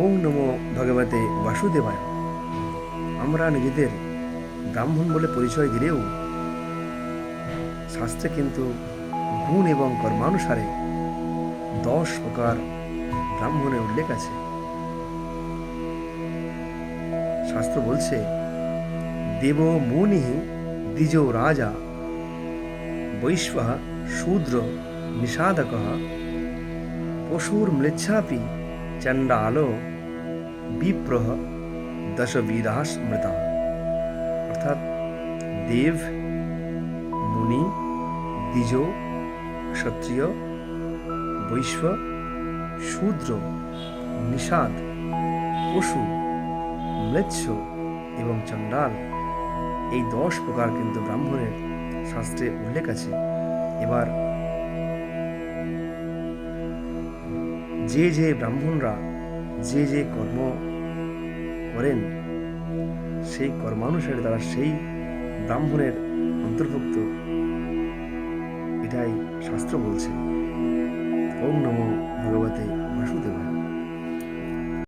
ওম নমো ভগবতে বাসুদেবায়। আমরা নিজেদের ব্রাহ্মণ বলে পরিচয় দিলেও শাস্ত্রে কিন্তু গুণ এবং কর্মানুসারে 10 প্রকার ব্রাহ্মণের উল্লেখ আছে। শাস্ত্র বলছে, দেব মুনি দ্বিজ রাজা বৈশ্ব শূদ্র নিষাদক পশুর মৃচ্ছাপি চণ্ডাল বিপ্রহ দশবিধা স্মৃতা। অর্থাৎ দেব, মুনি, দ্বিজ, ক্ষত্রিয়, বৈশ্য, শূদ্র, নিষাদ, পশু, ম্লেচ্ছ এবং চণ্ডাল, এই 10 প্রকার কিন্তু ব্রাহ্মণের শাস্ত্রে উল্লেখ আছে। এবার যে ব্রাহ্মণরা যে কর্ম করেন সেই কর্মানুসারে তারা সেই ব্রাহ্মণের অন্তর্ভুক্ত, এটাই শাস্ত্র বলছে। ওম নমো ভগবতে বাসুদেবায়।